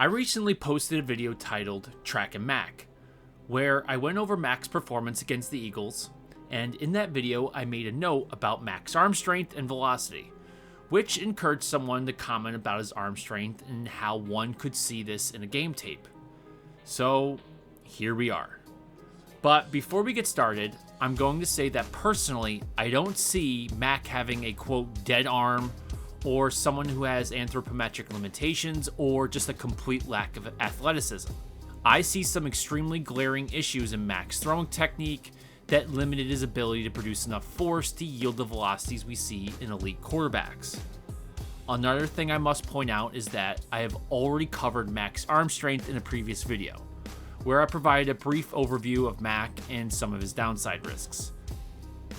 I recently posted a video titled Tracking Mac, where I went over Mac's performance against the Eagles, and in that video I made a note about Mac's arm strength and velocity, which encouraged someone to comment about his arm strength and how one could see this in a game tape. So here we are. But before we get started, I'm going to say that personally, I don't see Mac having a quote dead arm, or someone who has anthropometric limitations, or just a complete lack of athleticism. I see some extremely glaring issues in Mac's throwing technique that limited his ability to produce enough force to yield the velocities we see in elite quarterbacks. Another thing I must point out is that I have already covered Mac's arm strength in a previous video, where I provided a brief overview of Mac and some of his downside risks.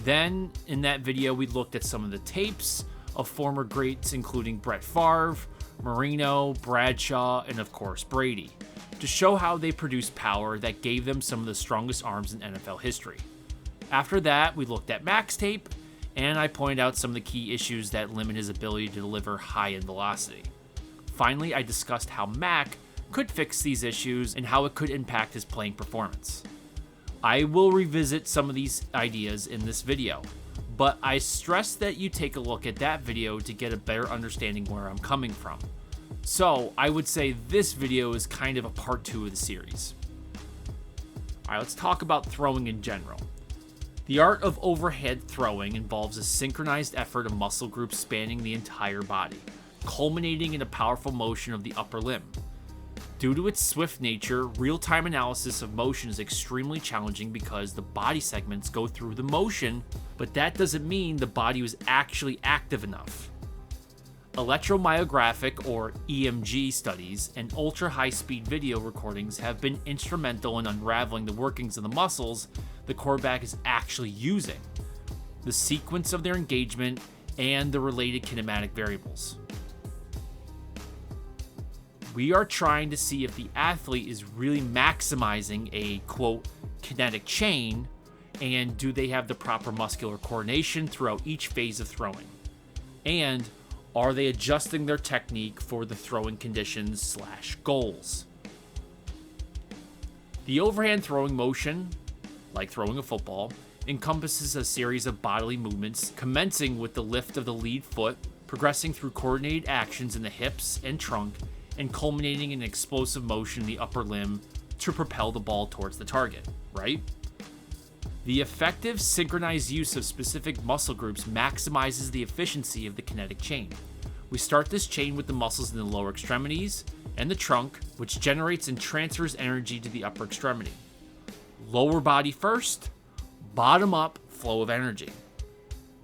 Then, in that video, we looked at some of the tapes of former greats including Brett Favre, Marino, Bradshaw, and of course Brady, to show how they produced power that gave them some of the strongest arms in NFL history. After that, we looked at Mac's tape, and I pointed out some of the key issues that limit his ability to deliver high-end velocity. Finally, I discussed how Mac could fix these issues and how it could impact his playing performance. I will revisit some of these ideas in this video, but I stress that you take a look at that video to get a better understanding where I'm coming from. So I would say this video is kind of a part 2 of the series. Alright, let's talk about throwing in general. The art of overhead throwing involves a synchronized effort of muscle groups spanning the entire body, culminating in a powerful motion of the upper limb. Due to its swift nature, real-time analysis of motion is extremely challenging because the body segments go through the motion, but that doesn't mean the body was actually active enough. Electromyographic or EMG studies and ultra-high-speed video recordings have been instrumental in unraveling the workings of the muscles the quarterback is actually using, the sequence of their engagement, and the related kinematic variables. We are trying to see if the athlete is really maximizing a, quote, kinetic chain, and do they have the proper muscular coordination throughout each phase of throwing? And are they adjusting their technique for the throwing conditions / goals? The overhand throwing motion, like throwing a football, encompasses a series of bodily movements commencing with the lift of the lead foot, progressing through coordinated actions in the hips and trunk, and culminating in explosive motion in the upper limb to propel the ball towards the target, right? The effective synchronized use of specific muscle groups maximizes the efficiency of the kinetic chain. We start this chain with the muscles in the lower extremities and the trunk, which generates and transfers energy to the upper extremity. Lower body first, bottom up flow of energy.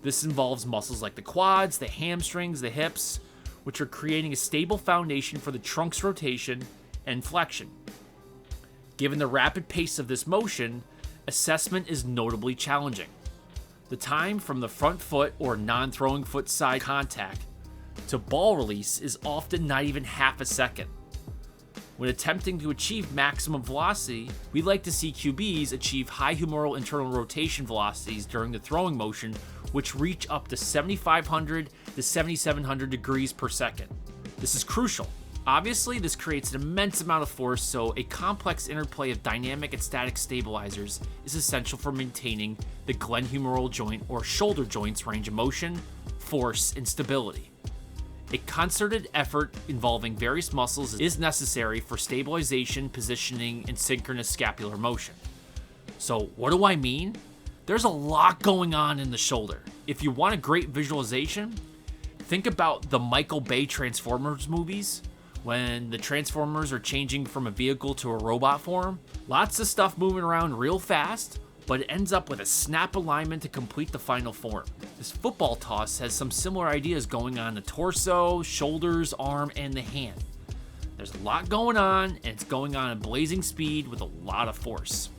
This involves muscles like the quads, the hamstrings, the hips, which are creating a stable foundation for the trunk's rotation and flexion. Given the rapid pace of this motion, assessment is notably challenging. The time from the front foot or non-throwing foot side contact to ball release is often not even half a second. When attempting to achieve maximum velocity, we like to see QBs achieve high humeral internal rotation velocities during the throwing motion, which reach up to 7,500 to 7,700 degrees per second. This is crucial. Obviously, this creates an immense amount of force, so a complex interplay of dynamic and static stabilizers is essential for maintaining the glenohumeral joint or shoulder joint's range of motion, force, and stability. A concerted effort involving various muscles is necessary for stabilization, positioning, and synchronous scapular motion. So what do I mean? There's a lot going on in the shoulder. If you want a great visualization, think about the Michael Bay Transformers movies, when the Transformers are changing from a vehicle to a robot form. Lots of stuff moving around real fast, but it ends up with a snap alignment to complete the final form. This football toss has some similar ideas going on in the torso, shoulders, arm, and the hand. There's a lot going on, and it's going on at blazing speed with a lot of force.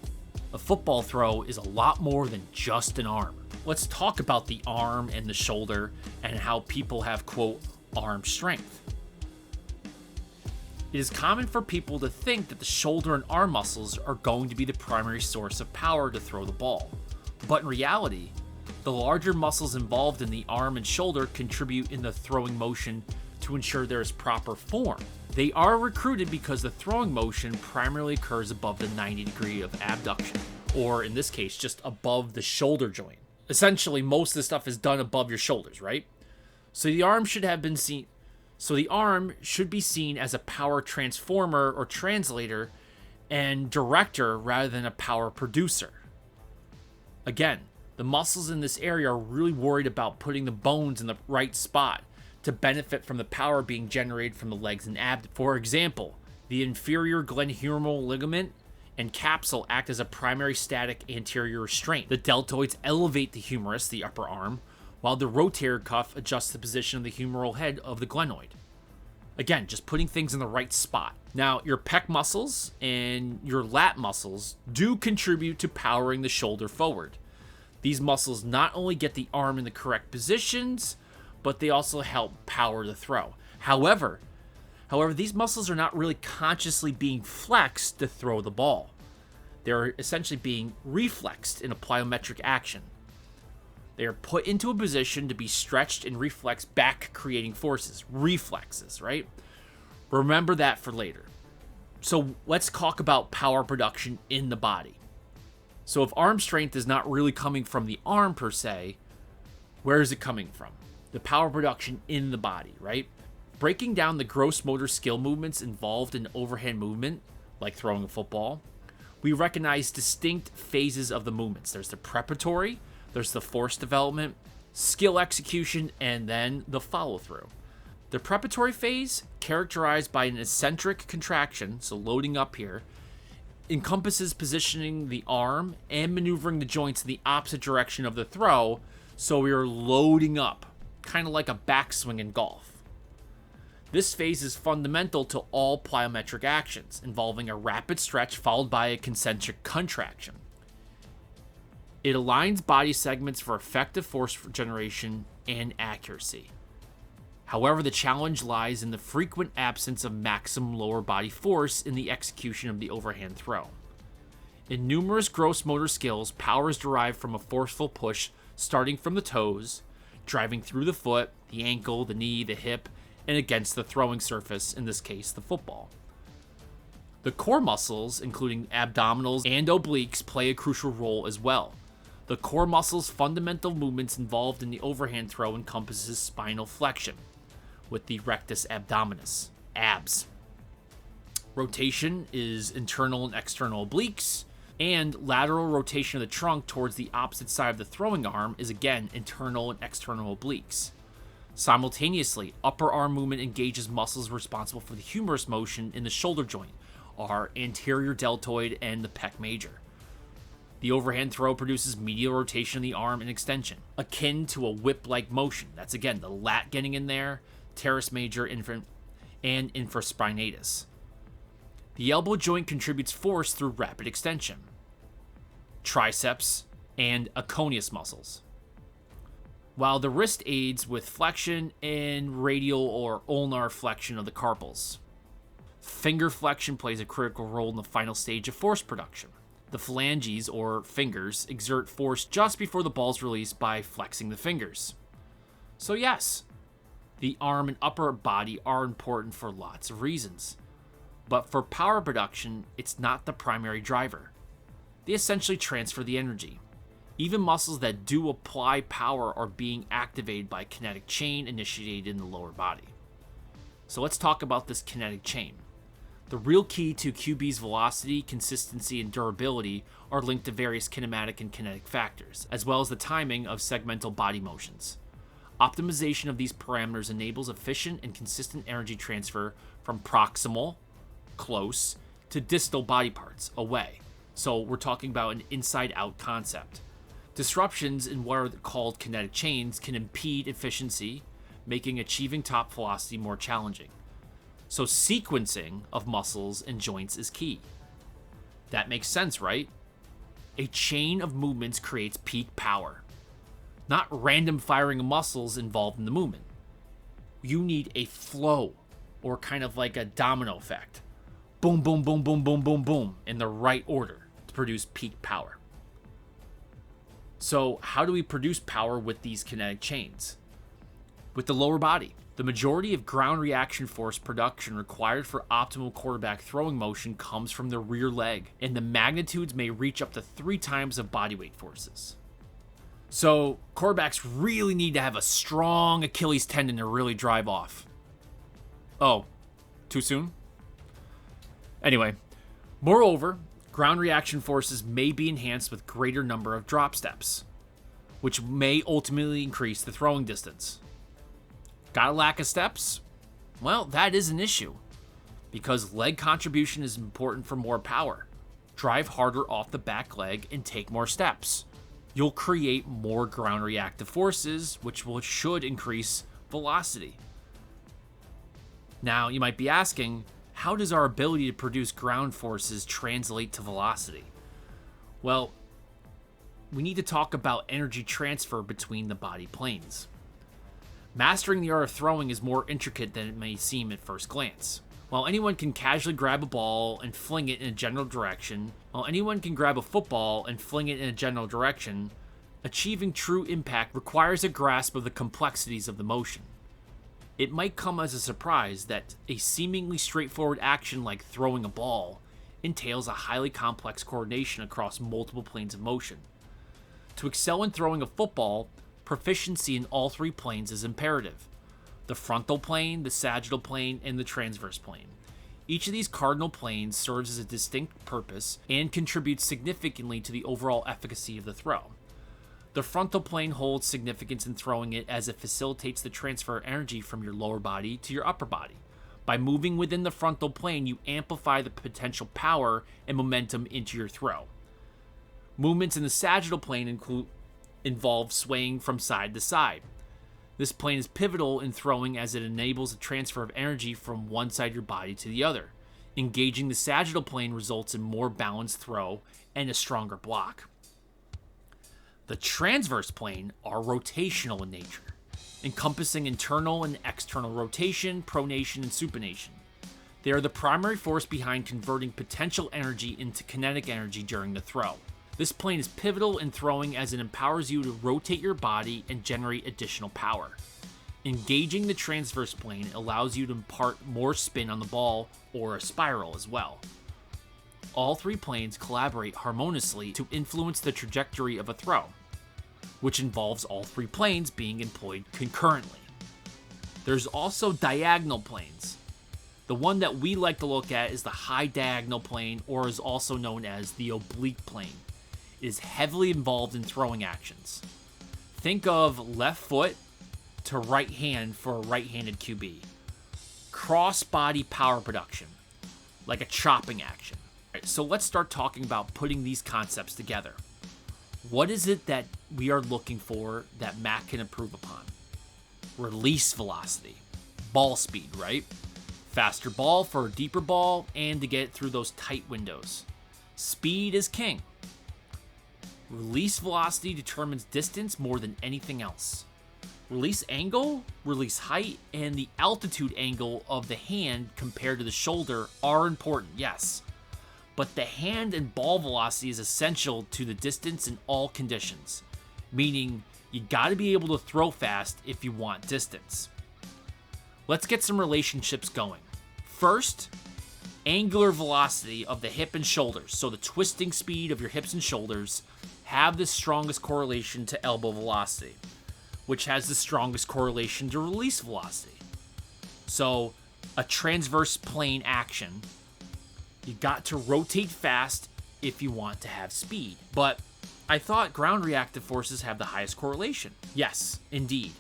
A football throw is a lot more than just an arm. Let's talk about the arm and the shoulder and how people have, quote, arm strength. It is common for people to think that the shoulder and arm muscles are going to be the primary source of power to throw the ball. But in reality, the larger muscles involved in the arm and shoulder contribute in the throwing motion to ensure there is proper form. They are recruited because the throwing motion primarily occurs above the 90 degree of abduction, or in this case, just above the shoulder joint. Essentially, most of the stuff is done above your shoulders, right? So the arm should be seen as a power transformer or translator and director rather than a power producer. Again, the muscles in this area are really worried about putting the bones in the right spot to benefit from the power being generated from the legs and abdomen. For example, the inferior glenohumeral ligament and capsule act as a primary static anterior restraint. The deltoids elevate the humerus, the upper arm, while the rotator cuff adjusts the position of the humeral head of the glenoid. Again, just putting things in the right spot. Now, your pec muscles and your lat muscles do contribute to powering the shoulder forward. These muscles not only get the arm in the correct positions, but they also help power the throw. However, these muscles are not really consciously being flexed to throw the ball. They're essentially being reflexed in a plyometric action. They are put into a position to be stretched and reflexed back, creating forces. Reflexes, right? Remember that for later. So let's talk about power production in the body. So if arm strength is not really coming from the arm per se, where is it coming from? The power production in the body, right? Breaking down the gross motor skill movements involved in overhand movement, like throwing a football, we recognize distinct phases of the movements. There's the preparatory, there's the force development, skill execution, and then the follow-through. The preparatory phase, characterized by an eccentric contraction, so loading up here, encompasses positioning the arm and maneuvering the joints in the opposite direction of the throw, so we are loading up, kind of like a backswing in golf. This phase is fundamental to all plyometric actions, involving a rapid stretch followed by a concentric contraction. It aligns body segments for effective force generation and accuracy. However, the challenge lies in the frequent absence of maximum lower body force in the execution of the overhand throw. In numerous gross motor skills, power is derived from a forceful push starting from the toes, driving through the foot, the ankle, the knee, the hip, and against the throwing surface, in this case, the football. The core muscles, including abdominals and obliques, play a crucial role as well. The core muscles' fundamental movements involved in the overhand throw encompasses spinal flexion, with the rectus abdominis, abs. Rotation is internal and external obliques, and lateral rotation of the trunk towards the opposite side of the throwing arm is again internal and external obliques. Simultaneously, upper arm movement engages muscles responsible for the humerus motion in the shoulder joint, our anterior deltoid and the pec major. The overhand throw produces medial rotation of the arm and extension, akin to a whip-like motion. That's again the lat getting in there, teres major, and infraspinatus. The elbow joint contributes force through rapid extension, triceps, and aconius muscles, while the wrist aids with flexion and radial or ulnar flexion of the carpals. Finger flexion plays a critical role in the final stage of force production. The phalanges, or fingers, exert force just before the ball is released by flexing the fingers. So yes, the arm and upper body are important for lots of reasons. But for power production, it's not the primary driver. They essentially transfer the energy. Even muscles that do apply power are being activated by kinetic chain initiated in the lower body. So let's talk about this kinetic chain. The real key to QB's velocity, consistency, and durability are linked to various kinematic and kinetic factors, as well as the timing of segmental body motions. Optimization of these parameters enables efficient and consistent energy transfer from proximal, close, to distal body parts, away. So we're talking about an inside-out concept. Disruptions in what are called kinetic chains can impede efficiency, making achieving top velocity more challenging. So sequencing of muscles and joints is key. That makes sense, right? A chain of movements creates peak power, not random firing of muscles involved in the movement. You need a flow, or kind of like a domino effect. Boom, boom, boom, boom, boom, boom, boom, in the right order to produce peak power. So how do we produce power with these kinetic chains? with the lower body. The majority of ground reaction force production required for optimal quarterback throwing motion comes from the rear leg, and the magnitudes may reach up to 3 times of body weight forces. So, quarterbacks really need to have a strong Achilles tendon to really drive off. Oh, too soon? Anyway, moreover, ground reaction forces may be enhanced with greater number of drop steps, which may ultimately increase the throwing distance. Got a lack of steps? Well, that is an issue, because leg contribution is important for more power. Drive harder off the back leg and take more steps. You'll create more ground reactive forces, which should increase velocity. Now, you might be asking, how does our ability to produce ground forces translate to velocity? Well, we need to talk about energy transfer between the body planes. Mastering the art of throwing is more intricate than it may seem at first glance. While anyone can casually grab a ball and fling it in a general direction, achieving true impact requires a grasp of the complexities of the motion. It might come as a surprise that a seemingly straightforward action like throwing a ball entails a highly complex coordination across multiple planes of motion. To excel in throwing a football, proficiency in all 3 planes is imperative: the frontal plane, the sagittal plane, and the transverse plane. Each of these cardinal planes serves as a distinct purpose and contributes significantly to the overall efficacy of the throw. The frontal plane holds significance in throwing it as it facilitates the transfer of energy from your lower body to your upper body. By moving within the frontal plane, you amplify the potential power and momentum into your throw. Movements in the sagittal plane involve swaying from side to side. This plane is pivotal in throwing as it enables the transfer of energy from one side of your body to the other. Engaging the sagittal plane results in more balanced throw and a stronger block. The transverse plane are rotational in nature, encompassing internal and external rotation, pronation, and supination. They are the primary force behind converting potential energy into kinetic energy during the throw. This plane is pivotal in throwing as it empowers you to rotate your body and generate additional power. Engaging the transverse plane allows you to impart more spin on the ball, or a spiral as well. All 3 planes collaborate harmoniously to influence the trajectory of a throw, which involves all 3 planes being employed concurrently. There's also diagonal planes. The one that we like to look at is the high diagonal plane, or is also known as the oblique plane. It is heavily involved in throwing actions. Think of left foot to right hand for a right-handed QB. Cross-body power production, like a chopping action. So let's start talking about putting these concepts together. What is it that we are looking for that Mac can improve upon? Release velocity, ball speed, right? Faster ball for a deeper ball and to get it through those tight windows. Speed is king. Release velocity determines distance more than anything else. Release angle, release height, and the altitude angle of the hand compared to the shoulder are important, yes. But the hand and ball velocity is essential to the distance in all conditions, meaning you gotta be able to throw fast if you want distance. Let's get some relationships going. First, angular velocity of the hip and shoulders, so the twisting speed of your hips and shoulders, have the strongest correlation to elbow velocity, which has the strongest correlation to release velocity. So, a transverse plane action, you got to rotate fast if you want to have speed. But I thought ground reactive forces have the highest correlation. Yes, indeed.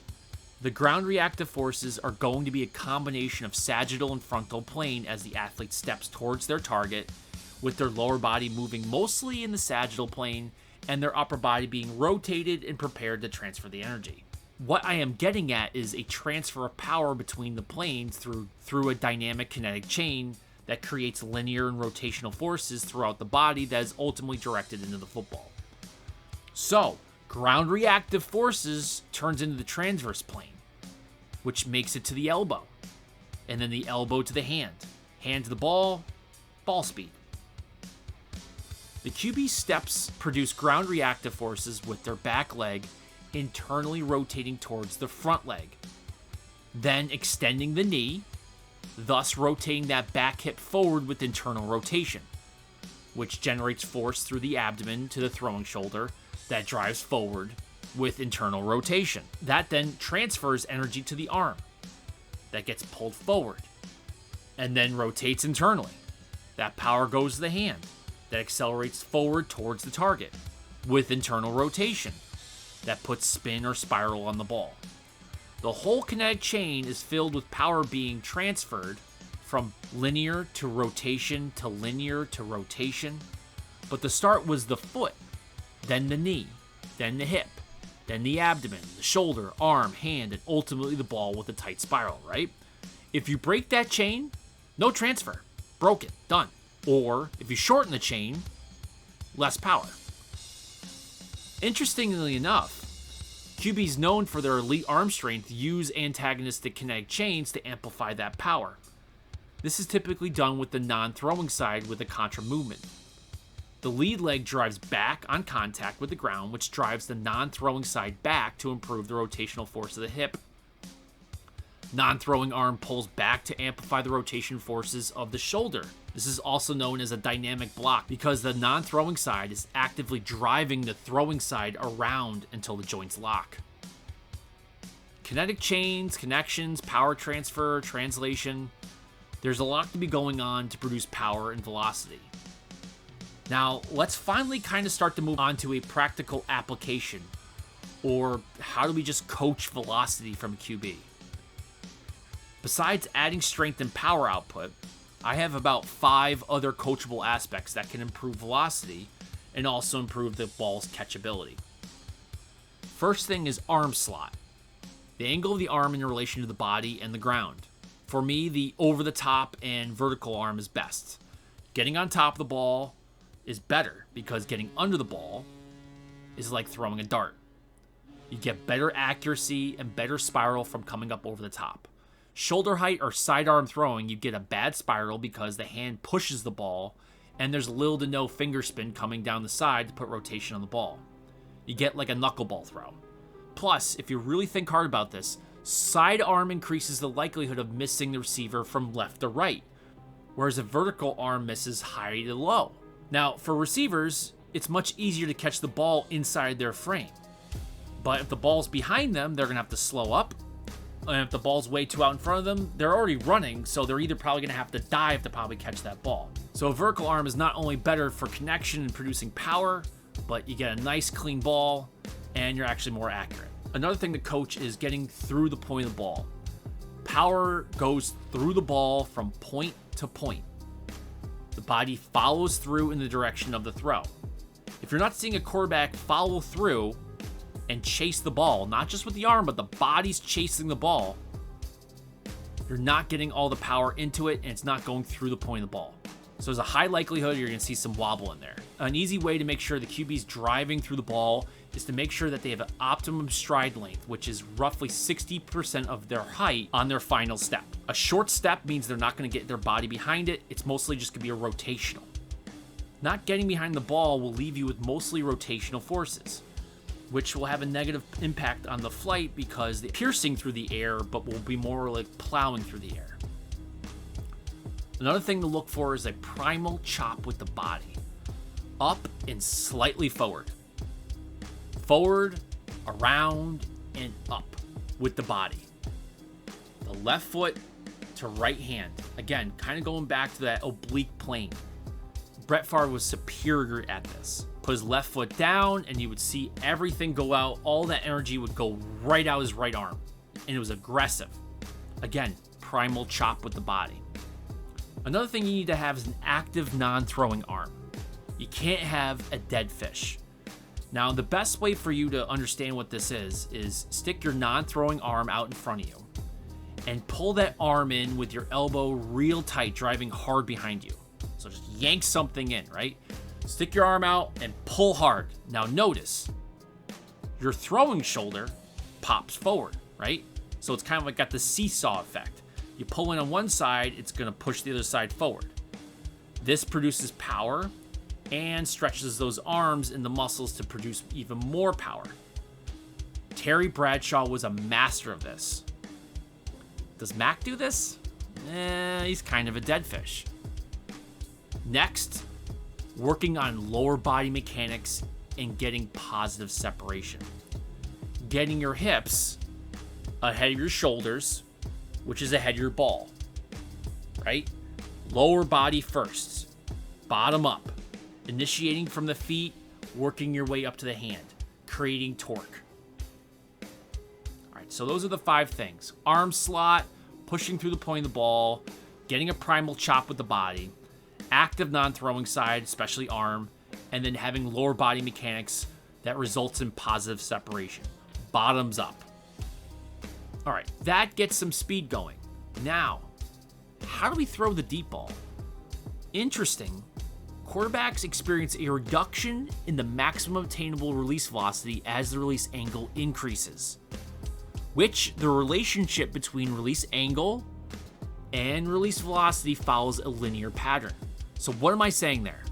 The ground reactive forces are going to be a combination of sagittal and frontal plane as the athlete steps towards their target, with their lower body moving mostly in the sagittal plane and their upper body being rotated and prepared to transfer the energy. What I am getting at is a transfer of power between the planes through a dynamic kinetic chain that creates linear and rotational forces throughout the body that is ultimately directed into the football. So, ground reactive forces turns into the transverse plane, which makes it to the elbow, and then the elbow to the hand to the ball speed. The QB steps produce ground reactive forces with their back leg internally rotating towards the front leg, then extending the knee, thus rotating that back hip forward with internal rotation, which generates force through the abdomen to the throwing shoulder that drives forward with internal rotation. That then transfers energy to the arm that gets pulled forward and then rotates internally. That power goes to the hand that accelerates forward towards the target with internal rotation that puts spin or spiral on the ball. The whole kinetic chain is filled with power being transferred from linear to rotation to linear to rotation. But the start was the foot, then the knee, then the hip, then the abdomen, the shoulder, arm, hand, and ultimately the ball with a tight spiral, right? If you break that chain, no transfer. Broken, done. Or if you shorten the chain, less power. Interestingly enough, QBs known for their elite arm strength use antagonistic kinetic chains to amplify that power. This is typically done with the non-throwing side with a contra movement. The lead leg drives back on contact with the ground, which drives the non-throwing side back to improve the rotational force of the hip. Non-throwing arm pulls back to amplify the rotation forces of the shoulder. This is also known as a dynamic block because the non-throwing side is actively driving the throwing side around until the joints lock. Kinetic chains, connections, power transfer, translation. There's a lot to be going on to produce power and velocity. Now, let's finally kind of start to move on to a practical application, or how do we just coach velocity from a QB? Besides adding strength and power output, I have about 5 other coachable aspects that can improve velocity and also improve the ball's catchability. First thing is arm slot. The angle of the arm in relation to the body and the ground. For me, the over-the-top and vertical arm is best. Getting on top of the ball is better because getting under the ball is like throwing a dart. You get better accuracy and better spiral from coming up over the top. Shoulder height or sidearm throwing, you get a bad spiral because the hand pushes the ball and there's little to no finger spin coming down the side to put rotation on the ball. You get like a knuckleball throw. Plus, if you really think hard about this, sidearm increases the likelihood of missing the receiver from left to right, whereas a vertical arm misses high to low. Now, for receivers, it's much easier to catch the ball inside their frame. But if the ball's behind them, they're going to have to slow up. And if the ball's way too out in front of them, they're already running, so they're either probably going to have to dive to probably catch that ball. So a vertical arm is not only better for connection and producing power, but you get a nice clean ball, and you're actually more accurate. Another thing to coach is getting through the point of the ball. Power goes through the ball from point to point. The body follows through in the direction of the throw. If you're not seeing a quarterback follow through and chase the ball, not just with the arm, but the body's chasing the ball, you're not getting all the power into it, and it's not going through the point of the ball. So there's a high likelihood you're going to see some wobble in there. An easy way to make sure the QB's driving through the ball is to make sure that they have an optimum stride length, which is roughly 60% of their height on their final step. A short step means they're not going to get their body behind it. It's mostly just going to be a rotational. Not getting behind the ball will leave you with mostly rotational forces, which will have a negative impact on the flight because they're piercing through the air, but will be more like plowing through the air. Another thing to look for is a primal chop with the body. Up and slightly forward. Forward, around, and up with the body. The left foot to right hand. Again, kind of going back to that oblique plane. Brett Favre was superior at this. Put his left foot down and you would see everything go out. All that energy would go right out his right arm. And it was aggressive. Again, primal chop with the body. Another thing you need to have is an active non-throwing arm. You can't have a dead fish. Now, the best way for you to understand what this is stick your non-throwing arm out in front of you and pull that arm in with your elbow real tight, driving hard behind you. So just yank something in, right? Stick your arm out and pull hard. Now notice, your throwing shoulder pops forward, right? So it's kind of like got the seesaw effect. You pull in on one side, it's going to push the other side forward. This produces power and stretches those arms and the muscles to produce even more power. Terry Bradshaw was a master of this. Does Mac do this? He's kind of a dead fish. Next, working on lower body mechanics and getting positive separation. Getting your hips ahead of your shoulders, which is ahead of your ball, right? Lower body first, bottom up, initiating from the feet, working your way up to the hand, creating torque. All right, so those are the 5 things. Arm slot, pushing through the point of the ball, getting a primal chop with the body, active non-throwing side, especially arm, and then having lower body mechanics that results in positive separation. Bottoms up. All right, that gets some speed going. Now, how do we throw the deep ball? Interesting. Quarterbacks experience a reduction in the maximum obtainable release velocity as the release angle increases, which the relationship between release angle and release velocity follows a linear pattern. So what am I saying there?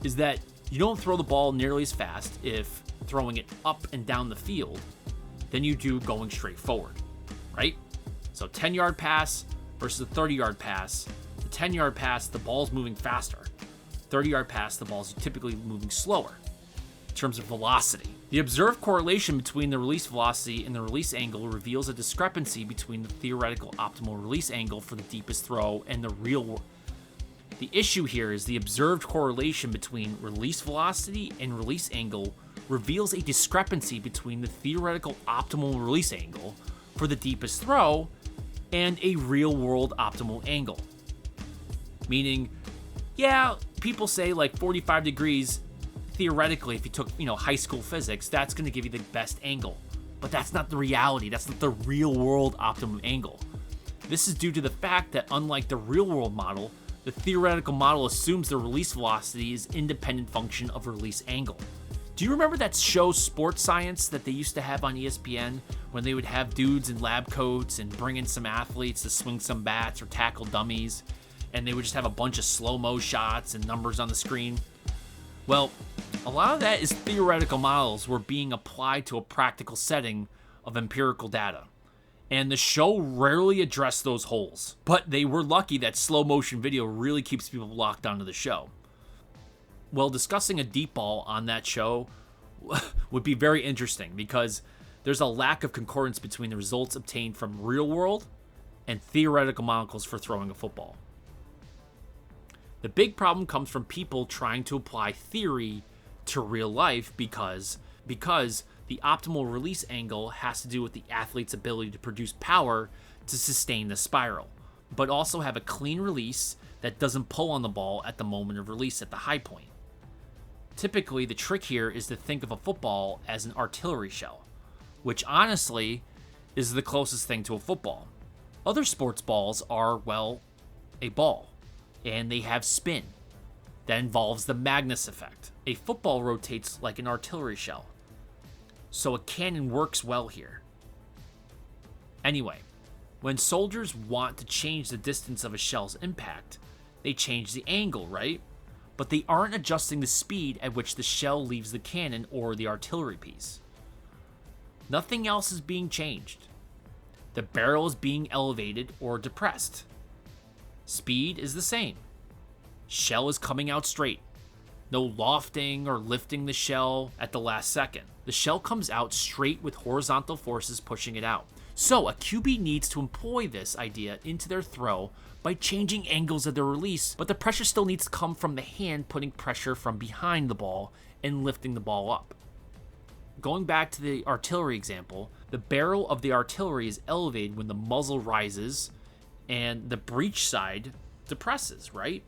Is that you don't throw the ball nearly as fast if throwing it up and down the field than you do going straight forward, right? So 10-yard pass versus a 30-yard pass. The 10-yard pass, the ball's moving faster. 30-yard pass, the ball's typically moving slower in terms of velocity. The observed correlation between the release velocity and the release angle reveals a discrepancy between the theoretical optimal release angle for the deepest throw and the real world. The issue here is the observed correlation between release velocity and release angle reveals a discrepancy between the theoretical optimal release angle for the deepest throw and a real-world optimal angle. Meaning, yeah, people say like 45 degrees, theoretically, if you took, high school physics, that's going to give you the best angle. But that's not the reality. That's not the real-world optimum angle. This is due to the fact that unlike the real-world model, the theoretical model assumes the release velocity is independent function of release angle. Do you remember that show Sports Science that they used to have on ESPN when they would have dudes in lab coats and bring in some athletes to swing some bats or tackle dummies, and they would just have a bunch of slow-mo shots and numbers on the screen? Well, a lot of that is theoretical models were being applied to a practical setting of empirical data. And the show rarely addressed those holes. But they were lucky that slow motion video really keeps people locked onto the show. Well, discussing a deep ball on that show would be very interesting because there's a lack of concordance between the results obtained from real world and theoretical models for throwing a football. The big problem comes from people trying to apply theory to real life because the optimal release angle has to do with the athlete's ability to produce power to sustain the spiral, but also have a clean release that doesn't pull on the ball at the moment of release at the high point. Typically, the trick here is to think of a football as an artillery shell, which honestly is the closest thing to a football. Other sports balls are, a ball, and they have spin. That involves the Magnus effect. A football rotates like an artillery shell. So a cannon works well here. Anyway, when soldiers want to change the distance of a shell's impact, they change the angle, right? But they aren't adjusting the speed at which the shell leaves the cannon or the artillery piece. Nothing else is being changed. The barrel is being elevated or depressed. Speed is the same. Shell is coming out straight. No lofting or lifting the shell at the last second. The shell comes out straight with horizontal forces pushing it out. So a QB needs to employ this idea into their throw by changing angles of their release, but the pressure still needs to come from the hand putting pressure from behind the ball and lifting the ball up. Going back to the artillery example, the barrel of the artillery is elevated when the muzzle rises and the breech side depresses, right?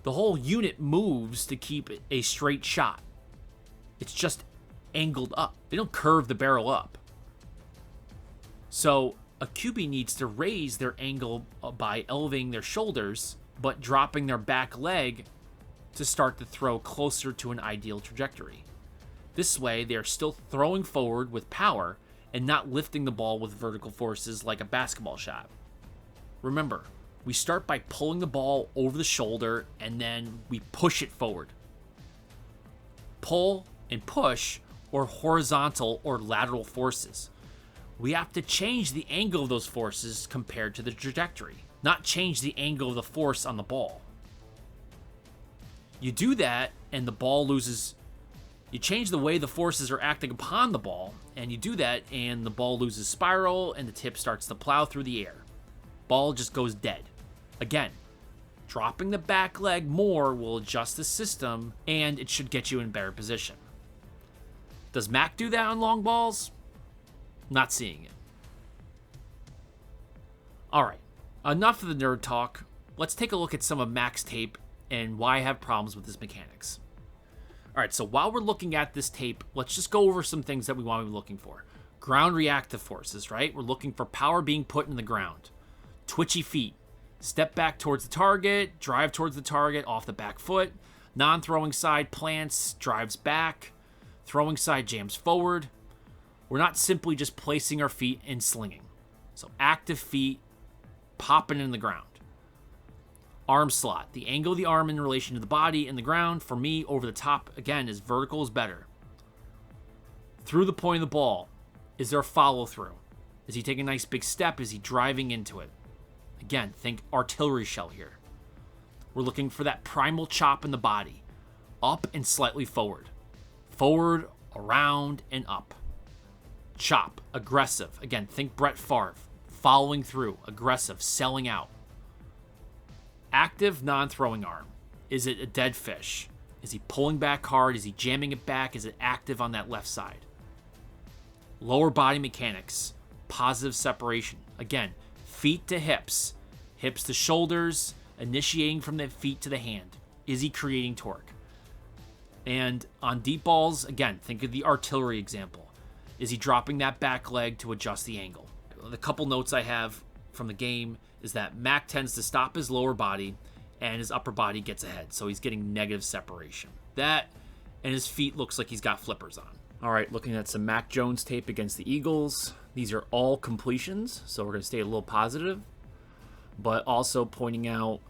The whole unit moves to keep a straight shot. It's just angled up. They don't curve the barrel up. So a QB needs to raise their angle by elevating their shoulders, but dropping their back leg to start the throw closer to an ideal trajectory. This way, they are still throwing forward with power and not lifting the ball with vertical forces like a basketball shot. Remember, we start by pulling the ball over the shoulder and then we push it forward. Pull and push or horizontal or lateral forces. We have to change the angle of those forces compared to the trajectory, not change the angle of the force on the ball. You do that, and the ball loses. You change the way the forces are acting upon the ball, and you do that, and the ball loses spiral, and the tip starts to plow through the air. Ball just goes dead. Again, dropping the back leg more will adjust the system, and it should get you in better position. Does Mac do that on long balls? Not seeing it. All right, enough of the nerd talk. Let's take a look at some of Mac's tape and why I have problems with his mechanics. All right, so while we're looking at this tape, let's just go over some things that we want to be looking for. Ground reactive forces, right? We're looking for power being put in the ground. Twitchy feet. Step back towards the target, drive towards the target off the back foot. Non-throwing side plants, drives back. Throwing side jams forward. We're not simply just placing our feet and slinging. So active feet, popping in the ground. Arm slot. The angle of the arm in relation to the body and the ground, for me, over the top, again, is vertical is better. Through the point of the ball, is there a follow through? Is he taking a nice big step? Is he driving into it? Again, think artillery shell here. We're looking for that primal chop in the body. Up and slightly forward. Forward, around, and up. Chop, aggressive. Again, think Brett Favre. Following through, aggressive, selling out. Active, non-throwing arm. Is it a dead fish? Is he pulling back hard? Is he jamming it back? Is it active on that left side? Lower body mechanics. Positive separation. Again, feet to hips. Hips to shoulders. Initiating from the feet to the hand. Is he creating torque? And on deep balls, again, think of the artillery example. Is he dropping that back leg to adjust the angle? The couple notes I have from the game is that Mac tends to stop his lower body and his upper body gets ahead. So he's getting negative separation. That and his feet looks like he's got flippers on. All right, looking at some Mac Jones tape against the Eagles. These are all completions, so we're going to stay a little positive, but also pointing out,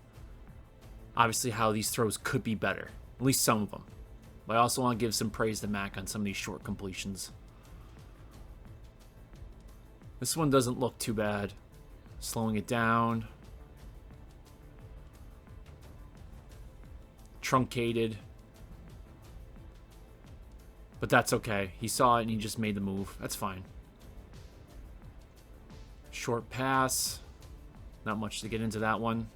obviously, how these throws could be better, at least some of them. But I also want to give some praise to Mac on some of these short completions. This one doesn't look too bad. Slowing it down. Truncated. But that's okay. He saw it and he just made the move. That's fine. Short pass. Not much to get into that one.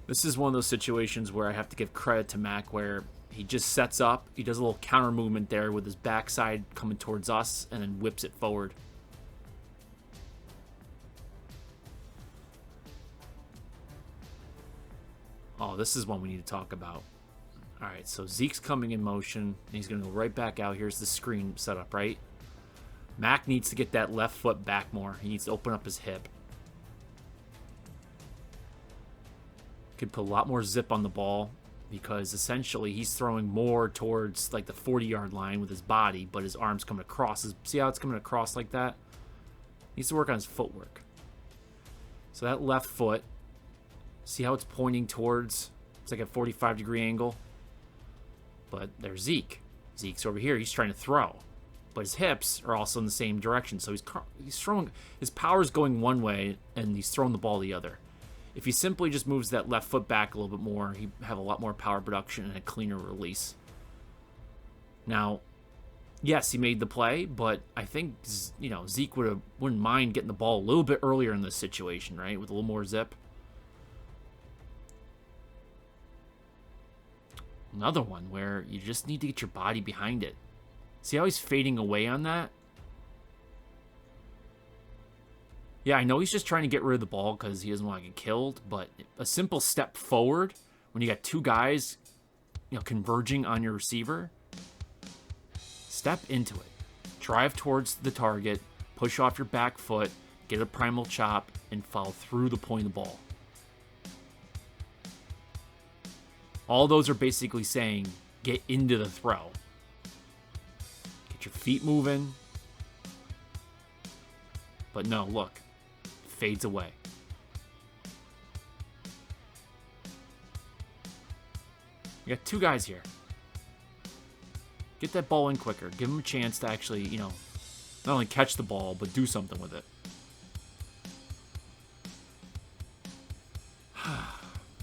This is one of those situations where I have to give credit to Mac, where he just sets up, he does a little counter movement there with his backside coming towards us, and then whips it forward. Oh, this is one we need to talk about. All right, so Zeke's coming in motion, and he's going to go right back out. Here's the screen set up, right? Mac needs to get that left foot back more. He needs to open up his hip. Could put a lot more zip on the ball, because essentially he's throwing more towards like the 40-yard line with his body, but his arm's coming across. See how it's coming across like that? He needs to work on his footwork. So that left foot, see how it's pointing towards? It's like a 45-degree angle. But there's Zeke. Zeke's over here. He's trying to throw. But his hips are also in the same direction. So he's throwing, his power's going one way, and he's throwing the ball the other. If he simply just moves that left foot back a little bit more, he'd have a lot more power production and a cleaner release. Now, yes, he made the play, but I think, you know, Zeke wouldn't mind getting the ball a little bit earlier in this situation, right? With a little more zip. Another one where you just need to get your body behind it. See how he's fading away on that? Yeah, I know he's just trying to get rid of the ball because he doesn't want to get killed, but a simple step forward when you got two guys, you know, converging on your receiver, step into it. Drive towards the target, push off your back foot, get a primal chop, and follow through the point of the ball. All those are basically saying, get into the throw. Get your feet moving. But no, look. Fades away. You got two guys here. Get that ball in quicker. Give him a chance to actually, you know, not only catch the ball, but do something with it.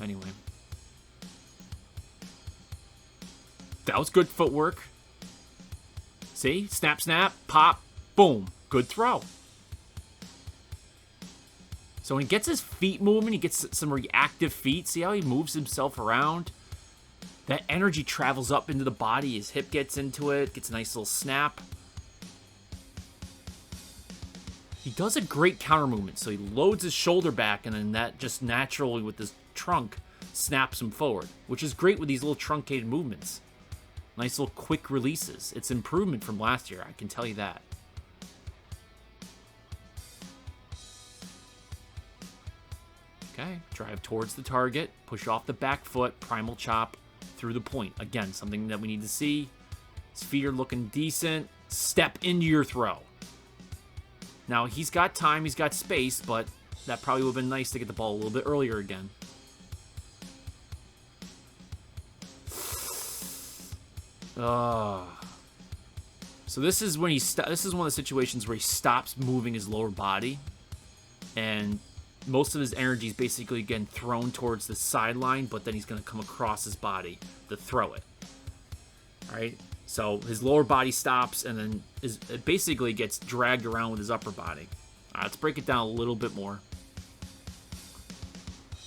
Anyway. That was good footwork. See? Snap, snap, pop, boom. Good throw. So when he gets his feet moving, he gets some reactive feet. See how he moves himself around? That energy travels up into the body. His hip gets into it. Gets a nice little snap. He does a great counter movement. So he loads his shoulder back, and then that just naturally with his trunk snaps him forward, which is great with these little truncated movements. Nice little quick releases. It's improvement from last year, I can tell you that. Okay, drive towards the target, push off the back foot, primal chop through the point. Again, something that we need to see. His feet are looking decent. Step into your throw. Now, he's got time, he's got space, but that probably would have been nice to get the ball a little bit earlier again. So this is when this is one of the situations where he stops moving his lower body, and most of his energy is basically again thrown towards the sideline, but then he's going to come across his body to throw it. All right, so his lower body stops, and then it basically gets dragged around with his upper body. All right, let's break it down a little bit more.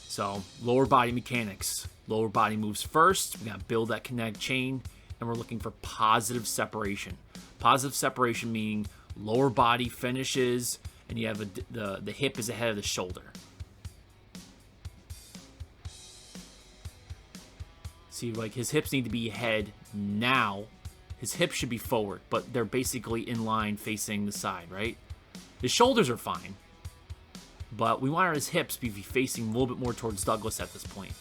So lower body mechanics. Lower body moves first. We got to build that kinetic chain, and we're looking for positive separation. Positive separation meaning lower body finishes, and you have the hip is ahead of the shoulder. See, like his hips need to be ahead now. His hips should be forward, but they're basically in line facing the side, right? His shoulders are fine, but we want his hips to be facing a little bit more towards Douglas at this point.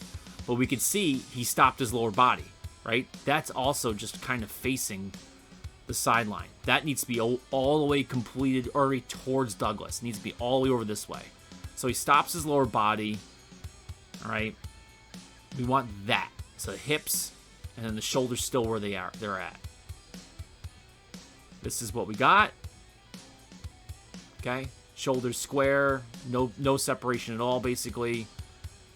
But we could see he stopped his lower body, right? That's also just kind of facing the sideline. That needs to be all the way completed already towards Douglas. It needs to be all the way over this way. So he stops his lower body. All right. We want that. So the hips and then the shoulders still where they're at. This is what we got. Okay. Shoulders square. No separation at all, basically.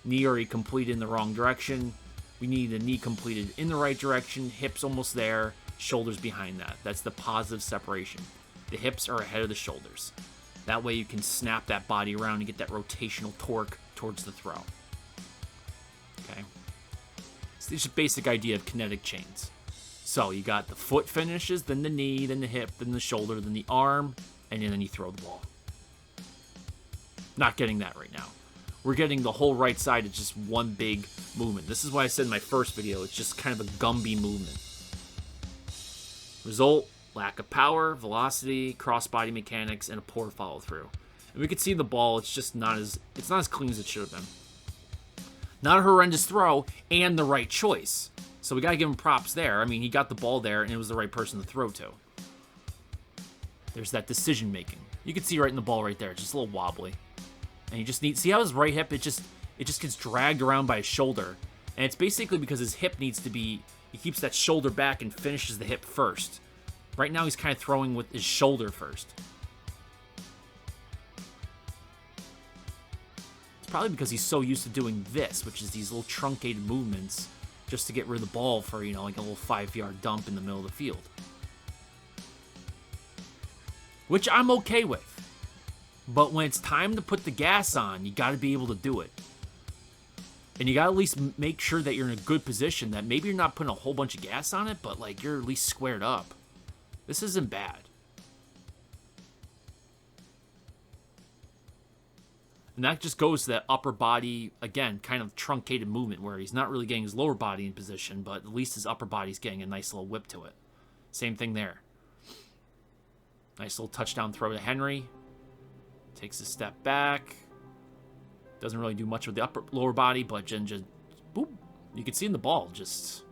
Knee already completed in the wrong direction. We need the knee completed in the right direction. Hips almost there. Shoulders behind that. That's the positive separation. The hips are ahead of the shoulders. That way you can snap that body around and get that rotational torque towards the throw. Okay. So this is a basic idea of kinetic chains. So you got the foot finishes, then the knee, then the hip, then the shoulder, then the arm, and then you throw the ball. Not getting that right now. We're getting the whole right side. It's just one big movement. This is why I said in my first video, it's just kind of a Gumby movement. Result, lack of power, velocity, cross-body mechanics, and a poor follow-through. And we could see the ball, it's just not as clean as it should have been. Not a horrendous throw, and the right choice. So we got to give him props there. I mean, he got the ball there, and it was the right person to throw to. There's that decision-making. You can see right in the ball right there. It's just a little wobbly. And you just need... See how his right hip, it just gets dragged around by his shoulder. And it's basically because his hip needs to be... He keeps that shoulder back and finishes the hip first. Right now, he's kind of throwing with his shoulder first. It's probably because he's so used to doing this, which is these little truncated movements just to get rid of the ball for, you know, like a little 5-yard dump in the middle of the field. Which I'm okay with. But when it's time to put the gas on, you got to be able to do it. And you got to at least make sure that you're in a good position, that maybe you're not putting a whole bunch of gas on it, but like you're at least squared up. This isn't bad. And that just goes to that upper body, again, kind of truncated movement where he's not really getting his lower body in position, but at least his upper body's getting a nice little whip to it. Same thing there. Nice little touchdown throw to Henry. Takes a step back. Doesn't really do much with the lower body, but just boop. You can see in the ball, just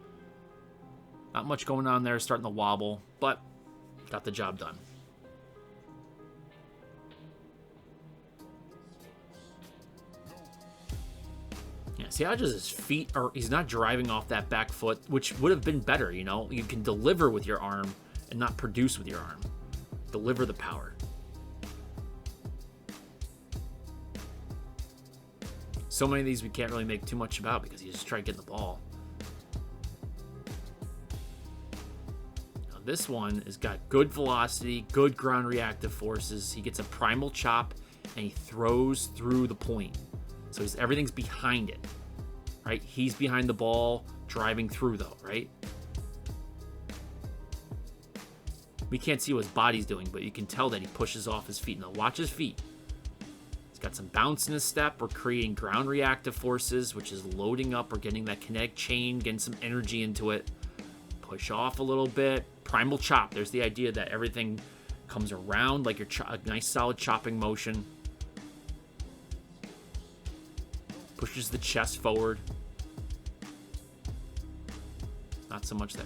not much going on there, starting to wobble, but got the job done. Yeah, See how just his feet are, he's not driving off that back foot, which would have been better, you know? You can deliver with your arm and not produce with your arm. Deliver the power. So many of these we can't really make too much about because he just tried getting the ball. Now this one has got good velocity, good ground reactive forces. He gets a primal chop and he throws through the point. So everything's behind it, right? He's behind the ball, driving through though, right? We can't see what his body's doing, but you can tell that he pushes off his feet. Now watch his feet. He's got some bounce in his step. We're creating ground reactive forces, which is loading up. We're getting that kinetic chain, getting some energy into it. Push off a little bit. Primal chop. There's the idea that everything comes around like a nice solid chopping motion. Pushes the chest forward. Not so much there.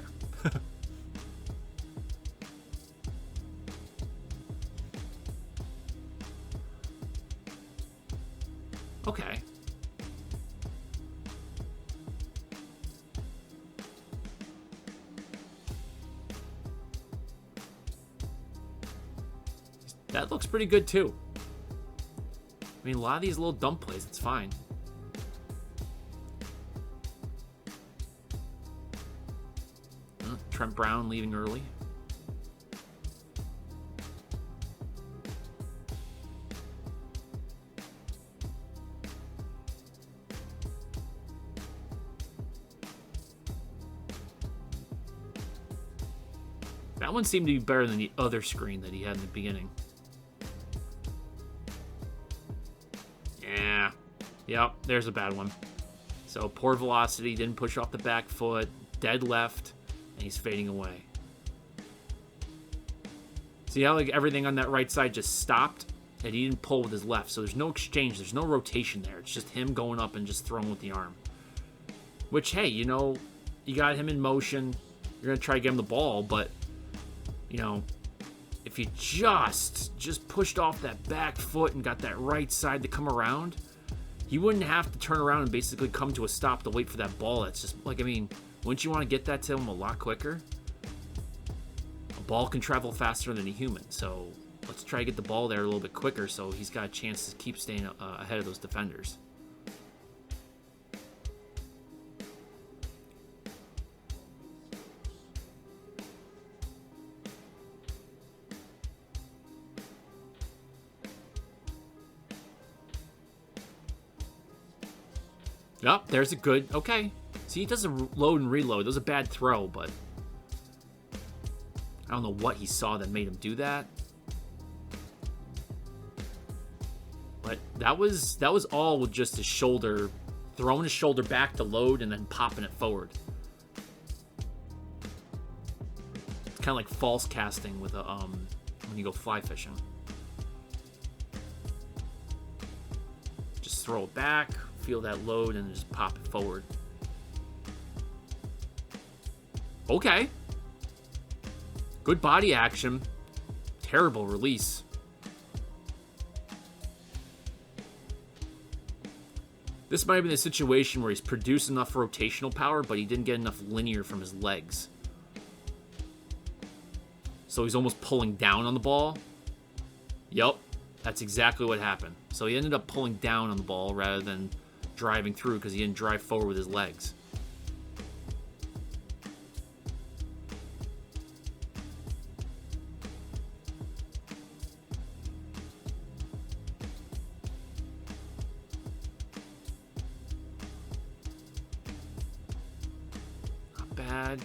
Okay. That looks pretty good too. I mean, a lot of these little dump plays, it's fine. Trent Brown leaving early. That one seemed to be better than the other screen that he had in the beginning. Yeah. Yep, there's a bad one. So poor velocity, didn't push off the back foot, dead left, and he's fading away. See how like everything on that right side just stopped? And he didn't pull with his left, so there's no exchange, there's no rotation there. It's just him going up and just throwing with the arm. Which, hey, you know, you got him in motion. You're going to try to get him the ball, but, you know, if you just pushed off that back foot and got that right side to come around, he wouldn't have to turn around and basically come to a stop to wait for that ball. That's just, like, I mean, wouldn't you want to get that to him a lot quicker? A ball can travel faster than a human, so let's try to get the ball there a little bit quicker so he's got a chance to keep staying ahead of those defenders. Yep, there's a good, okay. See, he doesn't load and reload. That was a bad throw, but I don't know what he saw that made him do that. But that was all with just his shoulder, throwing his shoulder back to load and then popping it forward. It's kind of like false casting with a when you go fly fishing. Just throw it back, feel that load, and just pop it forward. Okay. Good body action. Terrible release. This might have been a situation where he's produced enough rotational power, but he didn't get enough linear from his legs. So he's almost pulling down on the ball. Yep, that's exactly what happened. So he ended up pulling down on the ball rather than driving through because he didn't drive forward with his legs. Bad.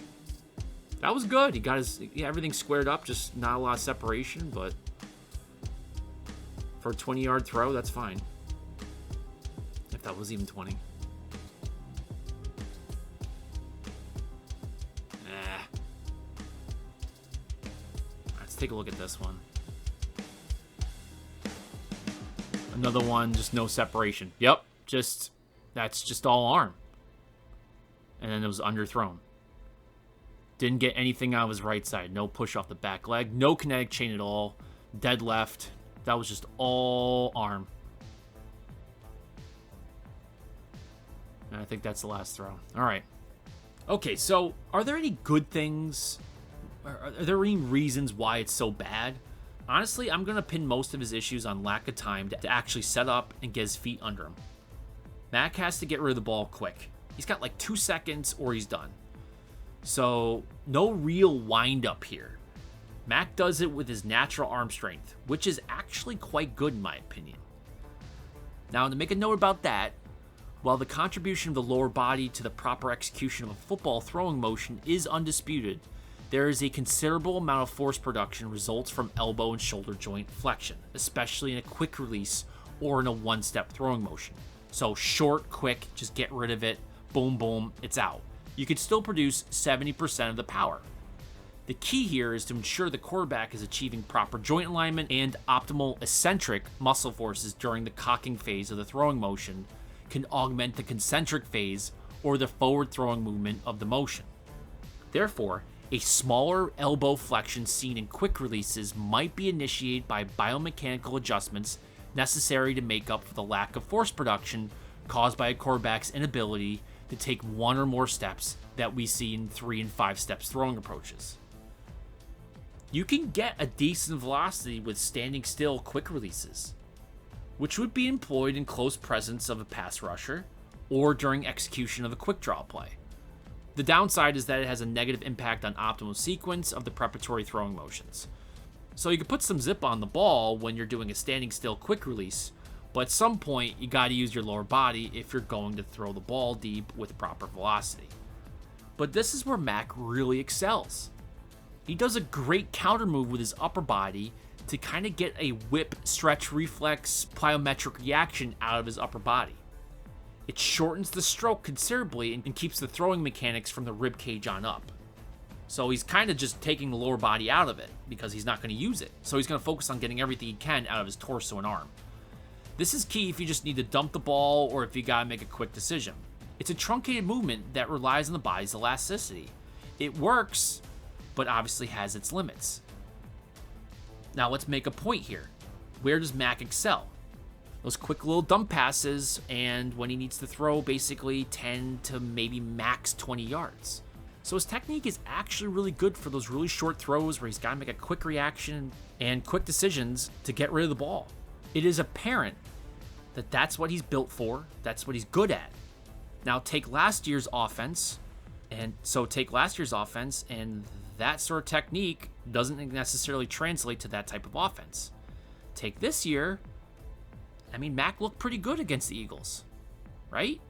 That was good. He got everything squared up, just not a lot of separation, but for a 20-yard throw, that's fine. If that was even 20. Let's take a look at this one. Another one, just no separation. Yep, that's just all arm. And then it was underthrown. Didn't get anything out of his right side. No push off the back leg. No kinetic chain at all. Dead left. That was just all arm. And I think that's the last throw. All right. Okay, so are there any good things? Are there any reasons why it's so bad? Honestly, I'm going to pin most of his issues on lack of time to actually set up and get his feet under him. Mac has to get rid of the ball quick. He's got like 2 seconds or he's done. So, no real wind up here. Mac does it with his natural arm strength, which is actually quite good in my opinion. Now, to make a note about that, while the contribution of the lower body to the proper execution of a football throwing motion is undisputed, there is a considerable amount of force production results from elbow and shoulder joint flexion, especially in a quick release or in a one-step throwing motion. So short, quick, just get rid of it, boom, boom, it's out. You can still produce 70% of the power. The key here is to ensure the quarterback is achieving proper joint alignment and optimal eccentric muscle forces during the cocking phase of the throwing motion can augment the concentric phase or the forward throwing movement of the motion. Therefore, a smaller elbow flexion seen in quick releases might be initiated by biomechanical adjustments necessary to make up for the lack of force production caused by a quarterback's inability to take one or more steps that we see in 3 and 5 steps throwing approaches. You can get a decent velocity with standing still quick releases, which would be employed in close presence of a pass rusher or during execution of a quick draw play. The downside is that it has a negative impact on optimal sequence of the preparatory throwing motions. So you can put some zip on the ball when you're doing a standing still quick release, but at some point you got to use your lower body if you're going to throw the ball deep with proper velocity. But this is where Mac really excels. He does a great counter move with his upper body to kind of get a whip, stretch, reflex, plyometric reaction out of his upper body. It shortens the stroke considerably and keeps the throwing mechanics from the rib cage on up. So he's kind of just taking the lower body out of it because he's not going to use it. So he's going to focus on getting everything he can out of his torso and arm. This is key if you just need to dump the ball or if you got to make a quick decision. It's a truncated movement that relies on the body's elasticity. It works, but obviously has its limits. Now let's make a point here. Where does Mac excel? Those quick little dump passes and when he needs to throw basically 10 to maybe max 20 yards. So his technique is actually really good for those really short throws where he's got to make a quick reaction and quick decisions to get rid of the ball. It is apparent that that's what he's built for. That's what he's good at. Now take last year's offense, and that sort of technique doesn't necessarily translate to that type of offense. Take this year, Mac looked pretty good against the Eagles, right?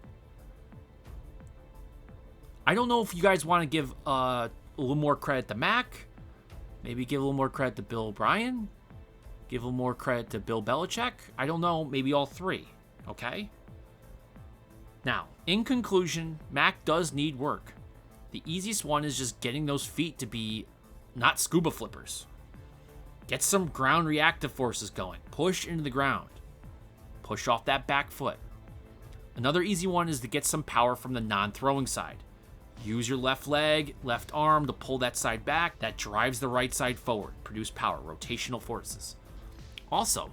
I don't know if you guys want to give a little more credit to Mac, maybe give a little more credit to Bill O'Brien, give a little more credit to Bill Belichick. I don't know, maybe all three, okay? Now, in conclusion, Mac does need work. The easiest one is just getting those feet to be not scuba flippers. Get some ground reactive forces going. Push into the ground. Push off that back foot. Another easy one is to get some power from the non-throwing side. Use your left leg, left arm to pull that side back. That drives the right side forward. Produce power, rotational forces. Also,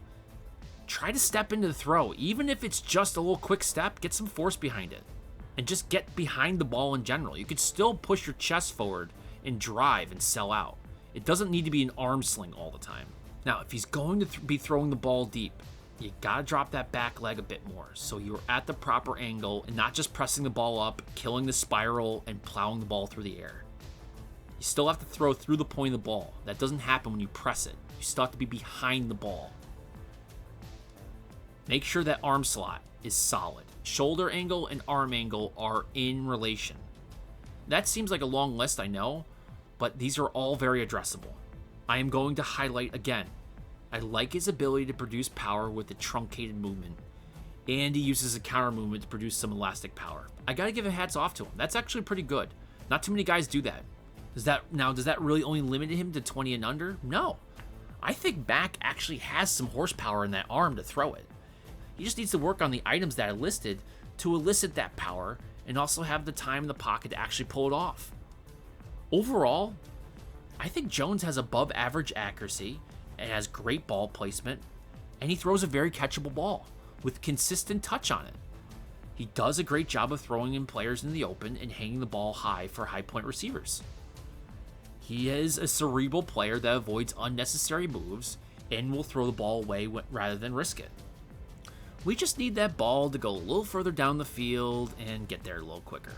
try to step into the throw. Even if it's just a little quick step, get some force behind it. And just get behind the ball in general. You could still push your chest forward and drive and sell out. It doesn't need to be an arm sling all the time. Now, if he's going to be throwing the ball deep, you gotta drop that back leg a bit more so you're at the proper angle and not just pressing the ball up, killing the spiral, and plowing the ball through the air. You still have to throw through the point of the ball. That doesn't happen when you press it. You still have to be behind the ball. Make sure that arm slot is solid. Shoulder angle and arm angle are in relation. That seems like a long list, I know, but these are all very addressable. I am going to highlight again. I like his ability to produce power with a truncated movement, and he uses a counter movement to produce some elastic power. I gotta give a hats off to him. That's actually pretty good. Not too many guys do that. Does that really only limit him to 20 and under? No. I think Mac actually has some horsepower in that arm to throw it. He just needs to work on the items that I listed to elicit that power and also have the time in the pocket to actually pull it off. Overall, I think Jones has above average accuracy and has great ball placement, and he throws a very catchable ball with consistent touch on it. He does a great job of throwing in players in the open and hanging the ball high for high point receivers. He is a cerebral player that avoids unnecessary moves and will throw the ball away rather than risk it. We just need that ball to go a little further down the field and get there a little quicker.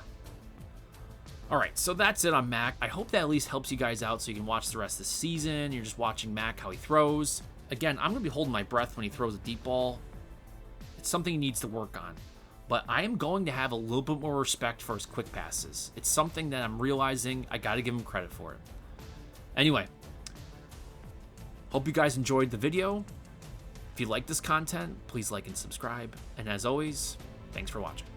Alright, so that's it on Mac. I hope that at least helps you guys out so you can watch the rest of the season. You're just watching Mac, how he throws. Again, I'm going to be holding my breath when he throws a deep ball. It's something he needs to work on. But I am going to have a little bit more respect for his quick passes. It's something that I'm realizing I got to give him credit for it. Anyway, hope you guys enjoyed the video. If you like this content, please like and subscribe. And as always, thanks for watching.